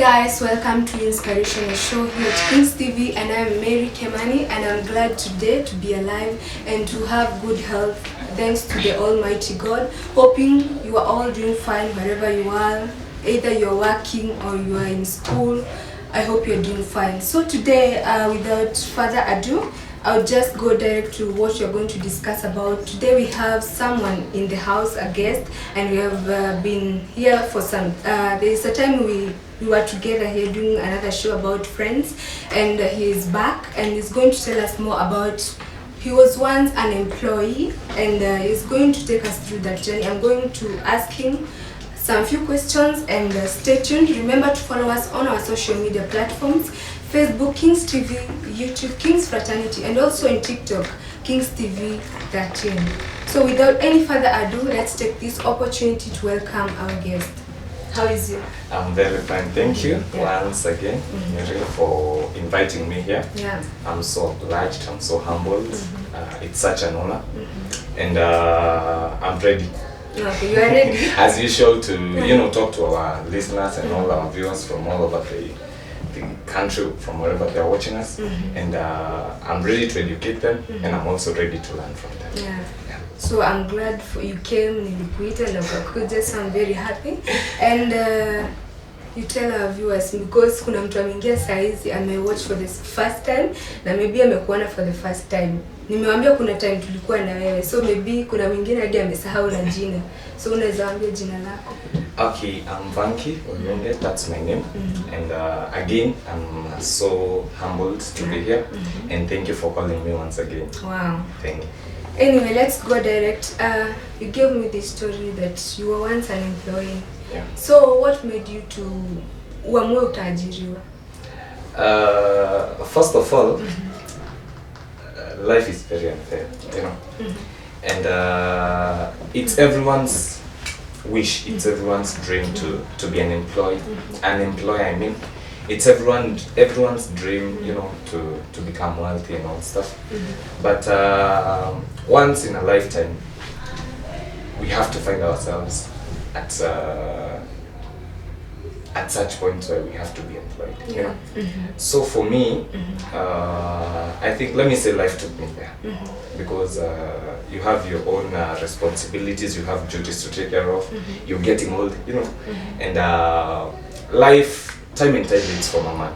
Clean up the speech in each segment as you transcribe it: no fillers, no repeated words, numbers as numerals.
guys, welcome to Inspirational Show here at Kings TV, and I'm Mary Kemani, and I'm glad today to be alive and to have good health thanks to the Almighty God. Hoping you are all doing fine wherever you are, either you're working or you are in school. I hope you're doing fine. So today, without further ado, I'll just go direct to what we're going to discuss about. Today we have someone in the house, a guest, and we have been here for some, there is a time we were together here doing another show about friends, and he is back and he's going to tell us more about, he was once an employee, and he's going to take us through that journey. I'm going to ask him some few questions, and stay tuned. Remember to follow us on our social media platforms: Facebook Kings TV, YouTube Kings Fraternity, and also in TikTok Kings TV 13. So without any further ado, let's take this opportunity to welcome our guest. How is you? I'm very fine, thank you. Once again, Mary, for inviting me here. I'm so obliged, I'm so humbled. It's such an honor, and I'm ready. Okay, you are ready? As usual, to talk to our listeners and all our viewers from all over the country, from wherever they're watching us, and I'm ready to educate them, and I'm also ready to learn from them. So I'm glad you came, nilikuita na ukakuja, so I'm very happy. And you tell our viewers, because kuna mtu ameingia saizi watch for the first time na maybe amekuona for the first time. Nimewambia kuna time tulikuwa na wewe, so maybe kuna mwingine hadi amesahau na jina. So unaweza waambia jina lako? Okay, I'm Vanki Oyonge, that's my name. And again, I'm so humbled to be here, and thank you for calling me once again. Wow. Thank you. Anyway, let's go direct. You gave me the story that you were once an employee. So what made you to uamue utaajiriwa? First of all, life is very unfair, and it's everyone's wish, it's everyone's dream to be an employee. An employer, I mean, it's everyone's dream, to become wealthy and all stuff. But once in a lifetime, we have to find ourselves at such points where we have to be employed. So for me, I think, let me say, life took me there, because you have your own responsibilities, you have duties to take care of, you're getting old, and life, time and tide waits for a man,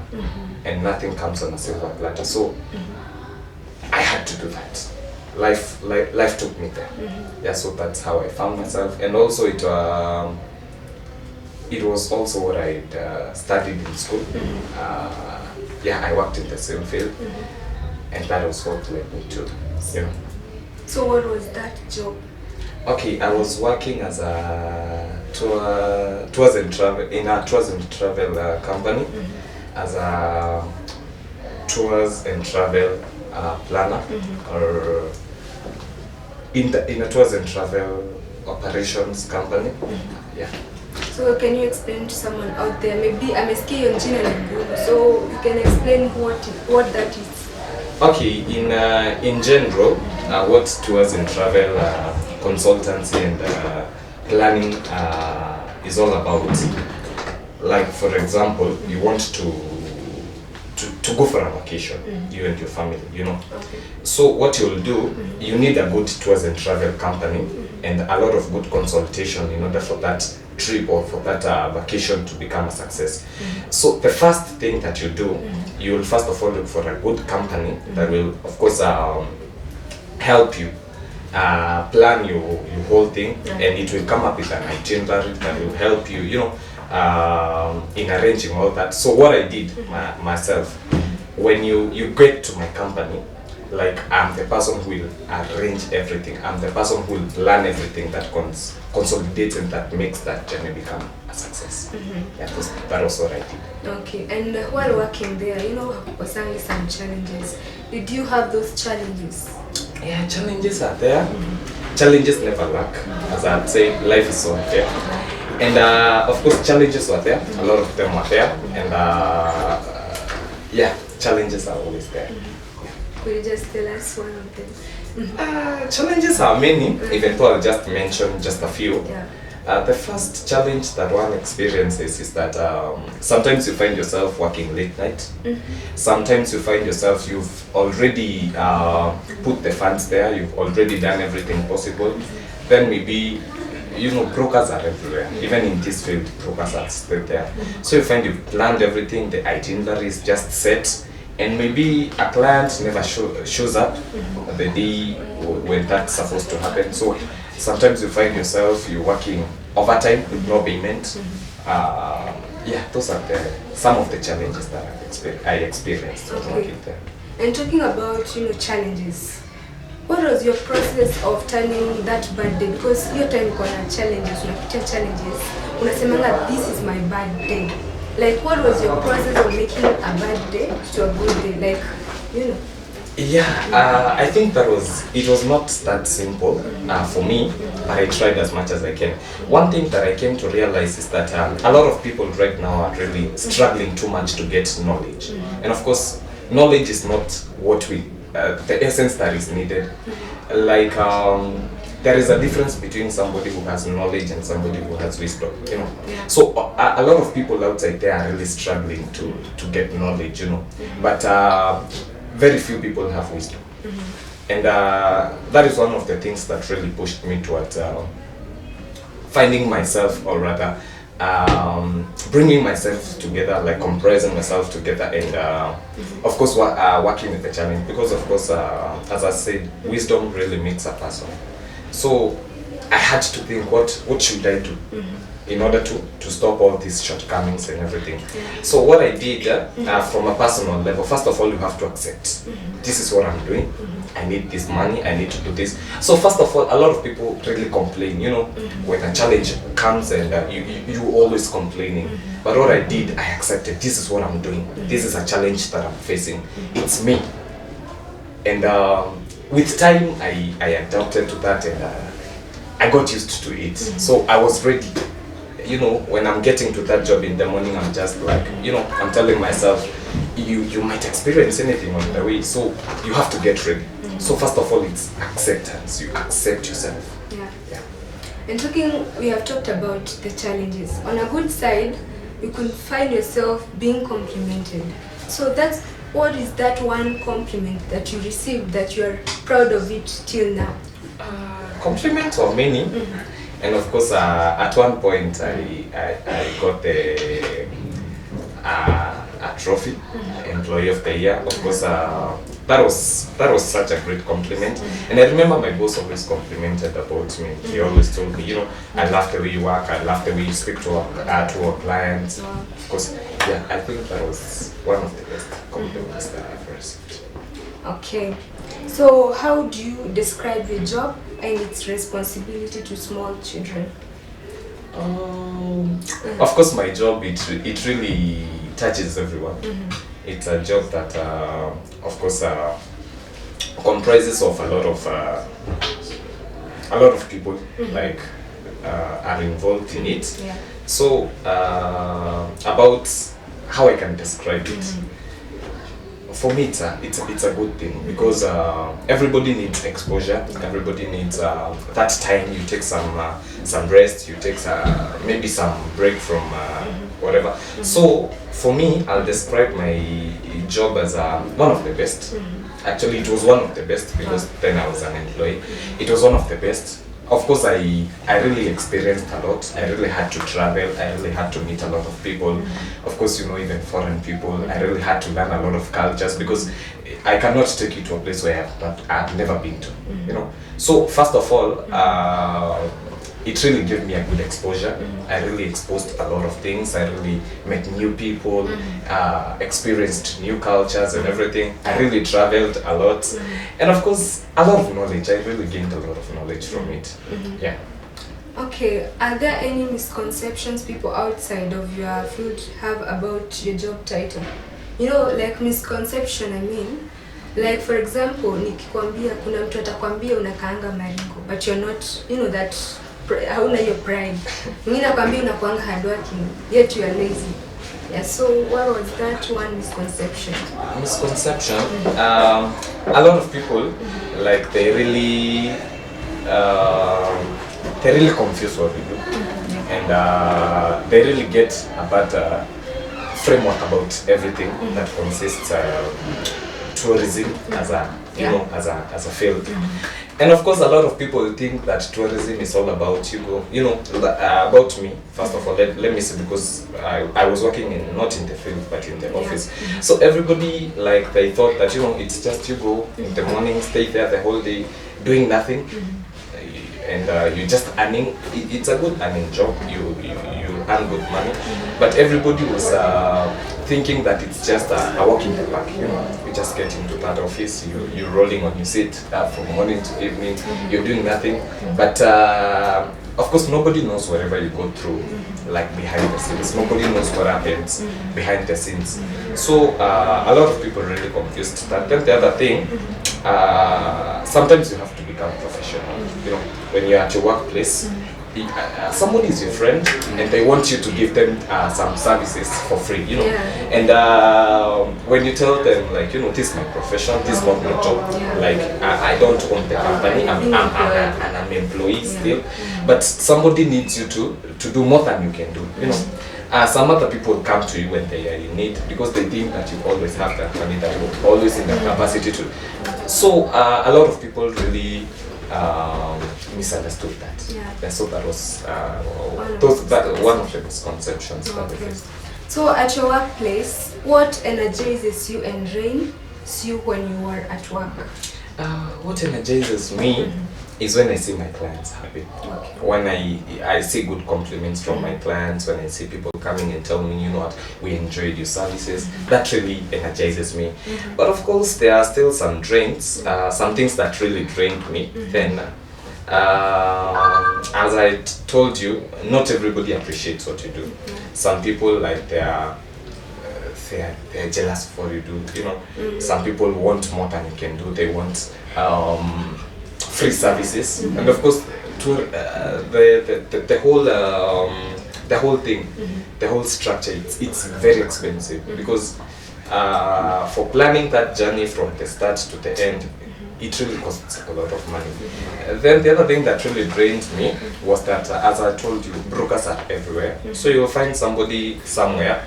and nothing comes on a silver platter. So I had to do that. Life took me there. So that's how I found myself, and also it was also what I studied in school. I worked in the same field, and that was what led me to, So what was that job? Okay, I was working as a tours and travel company, as a tours and travel planner, or in a tours and travel operations company. So can you explain to someone out there, maybe amesikia hiyo jina ni ngumu, so you can explain what that is? Okay, in general, what tours and travel consultancy and planning is all about. Like, for example, you want to go for a vacation, you and your family, So what you'll do, you need a good tours and travel company and a lot of good consultation in order for that trip or for that vacation to become a success. So the first thing that you do, you will first of all look for a good company that will, of course, help you plan your whole thing, and it will come up with an itinerary that will help you, in arranging all that. So what I did myself, when you get to my company, like, I'm the person who will arrange everything. I'm the person who will plan everything that consolidates and that makes that journey become a success. That was what I did. Okay, and while working there, was only some challenges. Did you have those challenges? Yeah, challenges are there. Challenges never lack. As I'd say, life is so unfair. And of course, challenges were there. A lot of them were there. And challenges are always there. Could you just tell us one of them? Challenges are many, even though I'll just mention just a few. The first challenge that one experiences is that sometimes you find yourself working late night. Sometimes you find yourself you've already put the funds there, you've already done everything possible. Then maybe, you know, brokers are everywhere. Even in this field, brokers are still there. So you find you've planned everything, the itinerary is just set, and maybe a client never shows up the day when that's supposed to happen. So sometimes you find yourself you're working overtime with no payment. Yeah, those are some of the challenges that I experienced when working there. And talking about, you know, challenges, what was your process of turning that bad day? Because your time kuna challenges, unapitia challenges, unasemanga this is my bad day. Like, what was your process of making a bad day to a good day? Like, you know. Yeah, I think it was not that simple for me, but I tried as much as I can. One thing that I came to realize is that a lot of people right now are really struggling too much to get knowledge. And of course, knowledge is not what the essence that is needed. Like, there is a difference between somebody who has knowledge and somebody who has wisdom, you know. So a lot of people outside there are really struggling to get knowledge, you know. But very few people have wisdom. And that is one of the things that really pushed me towards finding myself, or rather bringing myself together, like compressing myself together, and of course working with the challenge, because of course as I said, wisdom really makes a person. So I had to think, what should I do in order to stop all these shortcomings and everything. So what I did from a personal level, first of all, you have to accept this is what I'm doing. I need this money, I need to do this. So first of all, a lot of people really complain, you know, when a challenge comes, and you always complaining. But what I did, I accepted this is what I'm doing. This is a challenge that I'm facing. It's me. And with time, I adapted to that, and I got used to it. So I was ready. You know, when I'm getting to that job in the morning, I'm just like, you know, I'm telling myself, you might experience anything on the way, so you have to get ready. So first of all, it's acceptance. You accept yourself. Yeah. And we have talked about the challenges. On a good side, you could find yourself being complimented. So what is that one compliment that you received that you are proud of it till now? Compliments are many. And of course, at one point, I got a trophy, Employee of the Year. Of course, that was such a great compliment. And I remember my boss always complimented about me. He always told me, you know, I love the way you work, I love the way you speak to our clients. Of course, yeah, I think that was one of the best compliments that I've received. Okay. So how do you describe your job and its responsibility to small children? Of course, my job, it really touches everyone. It's a job that, of course, comprises of a lot of people, like are involved in it. So about how I can describe it. For me, it's a good thing, because everybody needs exposure. Everybody needs that time. You take some rest. You take maybe some break from whatever. So for me, I'll describe my job as one of the best. Actually, it was one of the best, because then I was an employee. It was one of the best. Of course, I really experienced a lot. I really had to travel. I really had to meet a lot of people. Of course, you know, even foreign people. I really had to learn a lot of cultures, because I cannot take you to a place where I've never been to. You know. So first of all, it really gave me a good exposure. I really exposed a lot of things. I really met new people, experienced new cultures and everything. I really traveled a lot. And of course, a lot of knowledge. I really gained a lot of knowledge from it. Yeah. Okay, are there any misconceptions people outside of your field have about your job title? You know, like misconception, I mean, like for example, nikikwambia kuna mtu atakwambia unakaanga maringo, but you're not, you know, that hauna your pride. Mwingine akwambia unakuanga hardworking, yet you are lazy. Yeah, so what was that one misconception? Misconception? A lot of people, like, they really confuse what we do. and they really get a better framework about everything that consists tourism as a as a field. And of course, a lot of people think that tourism is all about about me. First of all, let me say, because I was working not in the field but in the office. So everybody, like, they thought that it's just you go in the morning, stay there the whole day doing nothing, and you're just earning. It's a good earning job. You earn good money, but everybody was thinking that it's just a walk in the park. You just get into that office, you're rolling on your seat from morning to evening, you're doing nothing. But of course, nobody knows whatever you go through, like behind the scenes. Nobody knows what happens behind the scenes. So a lot of people really confused that. Then the other thing, sometimes you have to become professional. When you're at your workplace, somebody is your friend and they want you to give them some services for free, and when you tell them, like, this is my profession, this is not my job, like, I don't own the company, I'm an employee still, but somebody needs you to do more than you can do, some other people come to you when they are in need because they think that you always have that money, that you're always in the capacity to. So a lot of people really misunderstood that. And so that was one of the misconceptions. So at your workplace, what energizes you and drains you when you are at work? What energizes me is when I see my clients happy. When I see good compliments from my clients, when I see people coming and telling me, what, we enjoyed your services, that really energizes me. But of course, there are still some drains, some things that really drained me. Then, as I told you, not everybody appreciates what you do. Some people, like, they're jealous of what you do. Some people want more than you can do. They want free services, and of course, the whole thing, the whole structure, it's very expensive because for planning that journey from the start to the end, it really costs a lot of money. Then the other thing that really drained me was that, as I told you, brokers are everywhere. So you'll find somebody somewhere.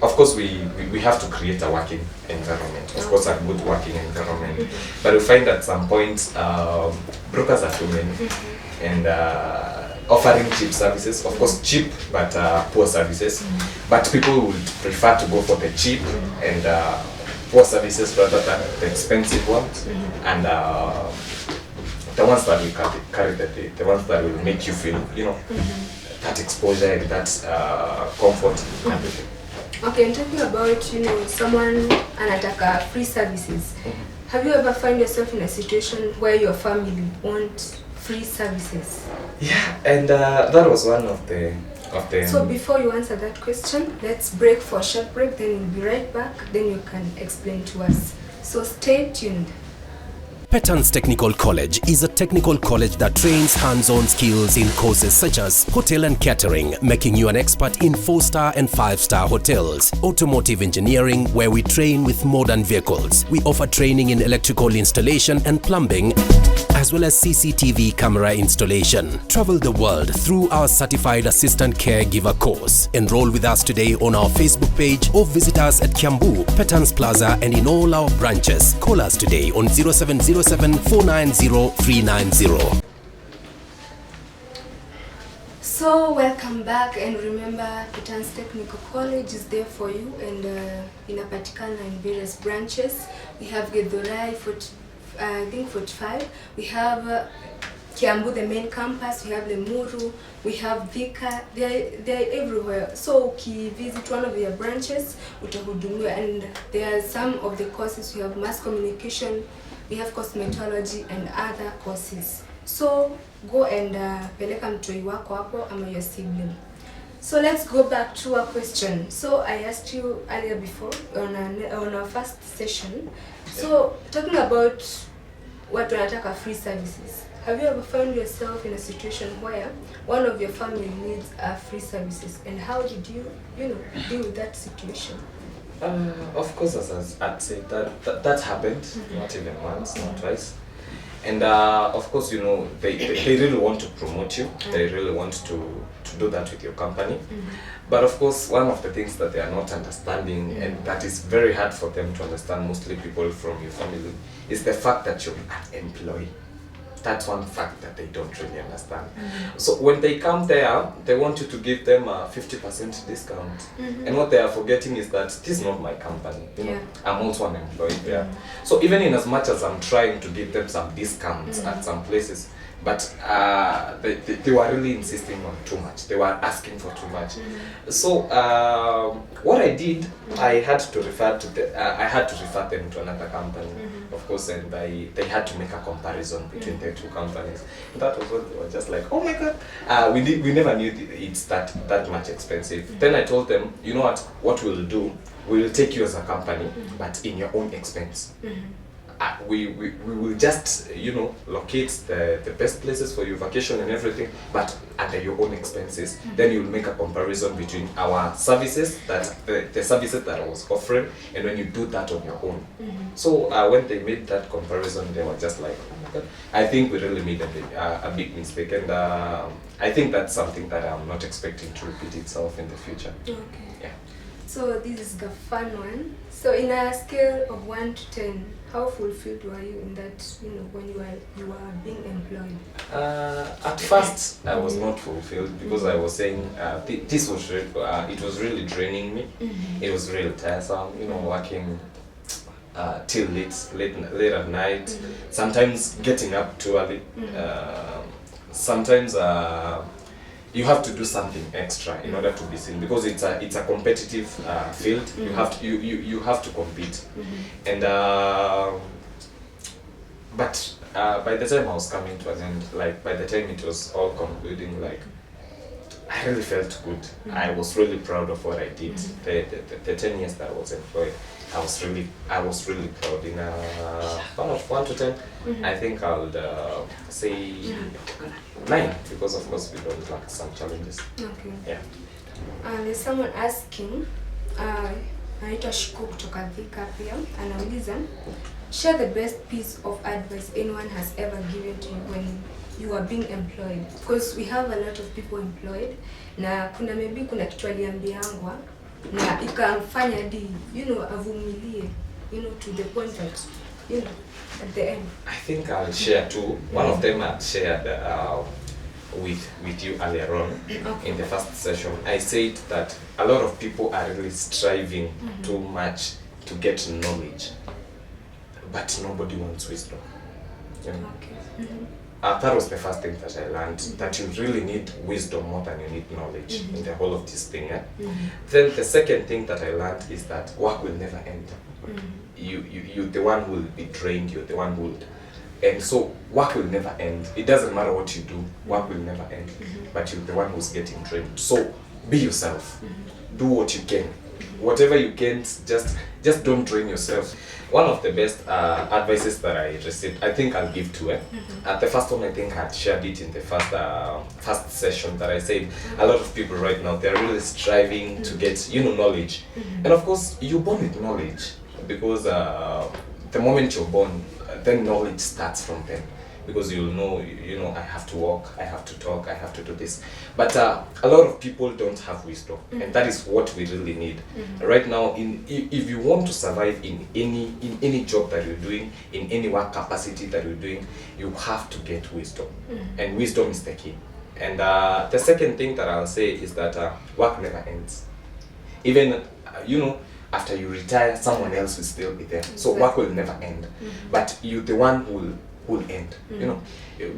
Of course, we have to create a working environment, of course, a good working environment. But we find at some point, brokers are too many, and offering cheap services, of course cheap, but poor services. But people would prefer to go for the cheap and poor services rather than the expensive ones, and the ones that will carry the day, the ones that will make you feel, that exposure and that comfort and everything. Okay, and talking about, someone anataka free services, have you ever found yourself in a situation where your family want free services? Yeah, and that was one of the So before you answer that question, let's break for a short break, then we'll be right back, then you can explain to us. So stay tuned. Petans Technical College is a technical college that trains hands-on skills in courses such as hotel and catering, making you an expert in 4-star and 5-star hotels, automotive engineering, where we train with modern vehicles. We offer training in electrical installation and plumbing, as well as CCTV camera installation. Travel the world through our certified assistant caregiver course. Enroll with us today on our Facebook page or visit us at Kiambu, Petans Plaza, and in all our branches. Call us today on 0707 490 390. So welcome back, and remember, Petans Technical College is there for you, and inapatikana in various branches. We have Githurai, I think 45. We have Kiambu, the main campus. We have Lemuru. We have Thika. They're everywhere. So if you visit one of their branches, utahudumiwa. And there are some of the courses. We have mass communication, we have cosmetology and other courses. So go and peleka mtoi wako hapo ama your sibling. So let's go back to our question. So I asked you earlier before on our first session. So talking about what wanataka free services. Have you ever found yourself in a situation where one of your family needs free services, and how did you deal with that situation? Of course, as I'd say, that happened, not even once, not twice. And of course, you know, they really want to promote you. They really want to do that with your company. But of course, one of the things that they are not understanding, and that is very hard for them to understand, mostly people from your family, is the fact that you're an employee. That's one fact that they don't really understand. So when they come there, they want you to give them a 50% discount. And what they are forgetting is that this is not my company. You know, I'm also an employee there. So even in as much as I'm trying to give them some discounts at some places, but they were really insisting on too much. They were asking for too much. So what I did, I had to refer them to another company, of course, and they had to make a comparison between the two companies. That was what they were just like, oh my god, we never knew it's that much expensive. Then I told them, you know what we'll do, we'll take you as a company, but in your own expense. We will just, you know, locate the best places for your vacation and everything, but under your own expenses. Then you'll make a comparison between our services, that the services that I was offering, and when you do that on your own. So when they made that comparison, they were just like, oh my god, I think we really made a big mistake, and I think that's something that I'm not expecting to repeat itself in the future. Okay. Yeah. So this is the fun one. So in a scale of 1 to 10, how fulfilled were you in that, you know, when you were being employed? At first, I was not fulfilled because I was saying this was it was really draining me. It was really tiresome, you know, working till late at night. Sometimes getting up too early. Sometimes you have to do something extra in order to be seen, because it's a competitive field. You have to compete, and but by the time I was coming to an end, like by the time it was all concluding, like I really felt good. I was really proud of what I did. The 10 years that I was employed, I was really proud. In a span of 1 to 10, I think I would say 9, because of course we don't lack some challenges. Okay. Yeah. There's someone asking, anaitwa Shiku kutoka Thika pia, anauliza, share the best piece of advice anyone has ever given to you when you are being employed, because we have a lot of people employed, na kuna kitu aliambiangwa na ikamfanya hadi, you know, avumilie, you know, to the point that, you know, at the end. I think I'll share two. One of them I shared with you earlier on in the first session. I said that a lot of people are really striving too much to get knowledge, but nobody wants wisdom. You know? Okay. That was the first thing that I learned, that you really need wisdom more than you need knowledge in the whole of this thing. Then the second thing that I learned is that work will never end. You the one will be drained, you're the one will, and so work will never end. It doesn't matter what you do, work will never end, but you're the one who's getting drained. So be yourself, do what you can, whatever you can, just don't drain yourself. One of the best advices that I received, I think I'll give to it. The first one, I think I had shared it in the first session, that I said a lot of people right now, they're really striving to get, you know, knowledge. And of course, you're born with knowledge, because the moment you're born, then knowledge starts from then. Because you'll know, you know, I have to walk, I have to talk, I have to do this. But a lot of people don't have wisdom, and that is what we really need. Right now, if you want to survive in any job that you're doing, in any work capacity that you're doing, you have to get wisdom. And wisdom is the key. And the second thing that I'll say is that work never ends. Even, you know, after you retire, someone else will still be there. So work will never end. But you're the one who will end, you know,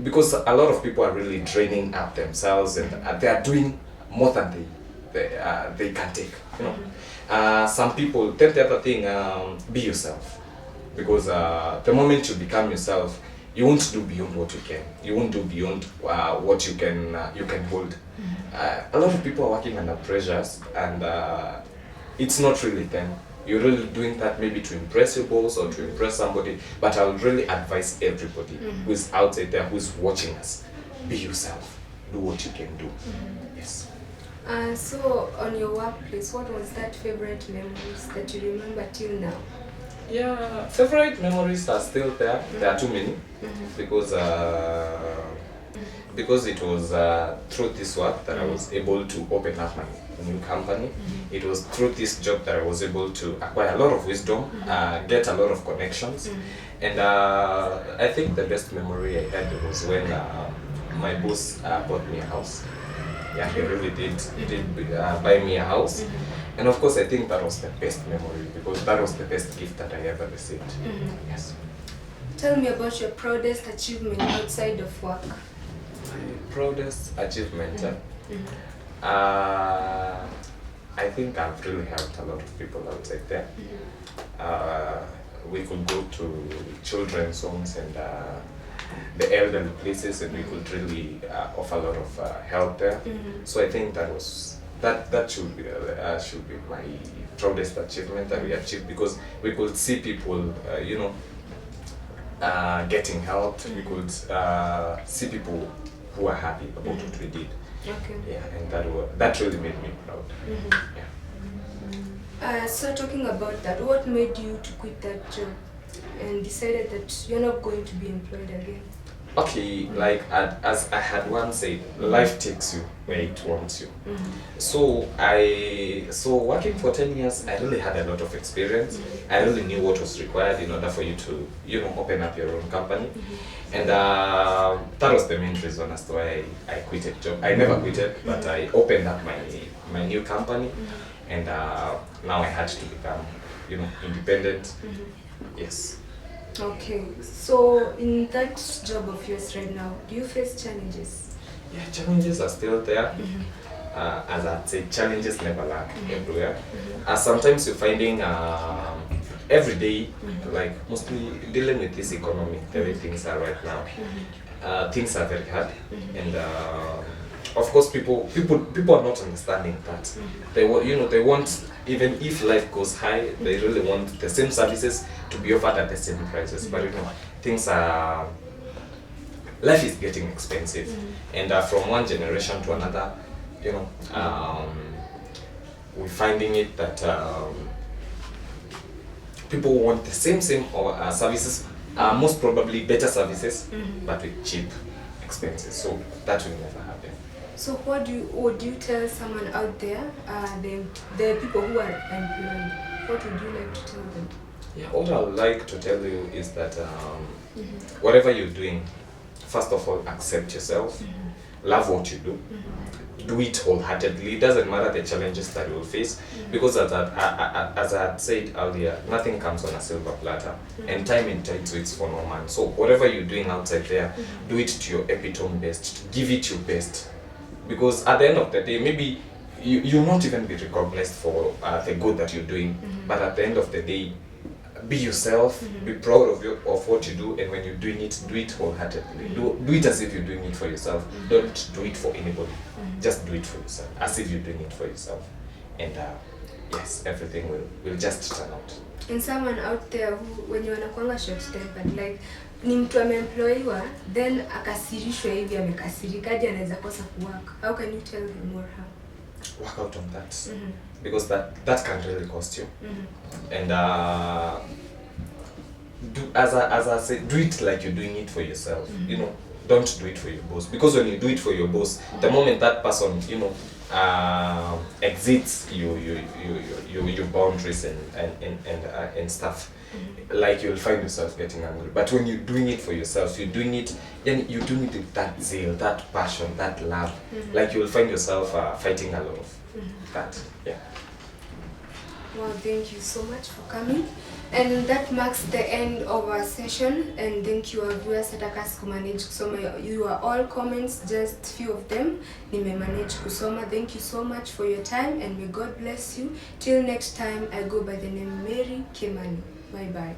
because a lot of people are really draining up themselves, and they are doing more than they can take, you know. Some people, then the other thing, be yourself, because the moment you become yourself, you won't do beyond what you can. You won't do beyond what you can hold. A lot of people are working under pressures, and it's not really them. You're really doing that maybe to impress your boss or to impress somebody, but I would really advise everybody who's out there, who's watching us, be yourself. Do what you can do. Yes. So on your workplace, what was that favorite memories that you remember till now? Yeah, favorite memories are still there. There are too many because it was through this work that I was able to open up my new company. It was through this job that I was able to acquire a lot of wisdom, get a lot of connections, and I think the best memory I had was when my boss bought me a house. Yeah, he really did. He did buy me a house. And of course, I think that was the best memory because that was the best gift that I ever received. Yes. Tell me about your proudest achievement outside of work. My proudest achievement. I think I've really helped a lot of people outside there. We could go to children's homes and the elderly places, and we could really offer a lot of help there. So I think that should be my proudest achievement that we achieved because we could see people, getting help. We could see people who are happy about what we did. Okay. Yeah, and that really made me proud. Yeah. So talking about that, what made you to quit that job and decided that you're not going to be employed again? Okay, like as I had once said, life takes you where it wants you. So working for 10 years, I really had a lot of experience. I really knew what was required in order for you to, open up your own company. And that was the main reason as to why I quit a job. I never quitted, but I opened up my new company, and now I had to become, independent. Yes. Okay, so in that job of yours right now, do you face challenges? Yeah, challenges are still there. As I'd say, challenges never lack everywhere. Sometimes you're finding every day, like mostly dealing with this economy, the way things are right now. Things are very hard, and of course, people are not understanding that. They want, even if life goes high, they really want the same services to be offered at the same prices. But things are, life is getting expensive, and from one generation to another, we're finding it that people want the same services, most probably better services, but with cheap expenses. So that will never happen. So what would you tell someone out there, the people who are employed, what would you like to tell them? Yeah, what I would like to tell you is that whatever you're doing, first of all, accept yourself, love what you do, do it wholeheartedly. It doesn't matter the challenges that you will face, because as I had said earlier, nothing comes on a silver platter, and time and tide waits for no man. So whatever you're doing outside there, do it to your epitome best, give it your best, because at the end of the day, maybe you'll not even be recognized for the good that you're doing, but at the end of the day, be yourself, be proud of what you do, and when you're doing it, do it wholeheartedly. Do it as if you're doing it for yourself. Don't do it for anybody. Just do it for yourself, as if you're doing it for yourself. And yes, everything will just turn out. And someone out there who, when you're wanakuanga short-tempered, like ni mtu ameemployiwa, then akasirishwa hivi, amekasirikaje anaweza kosa kuwork. How can you tell him more how? Work out on that, because that can really cost you. And do as I say, do it like you're doing it for yourself. Don't do it for your boss, because when you do it for your boss, the moment that person exits your boundaries and stuff, like you'll find yourself getting angry. But when you're doing it for yourself, you're doing it with that zeal, that passion, that love. Like you'll find yourself fighting a lot of that. Yeah. Well, thank you so much for coming. And that marks the end of our session. And thank you, our viewers. Atakas kumanage kusoma. You are all comments, just few of them. Nime manage kusoma. Thank you so much for your time, and may God bless you. Till next time, I go by the name Mary Kimani. Bye bye.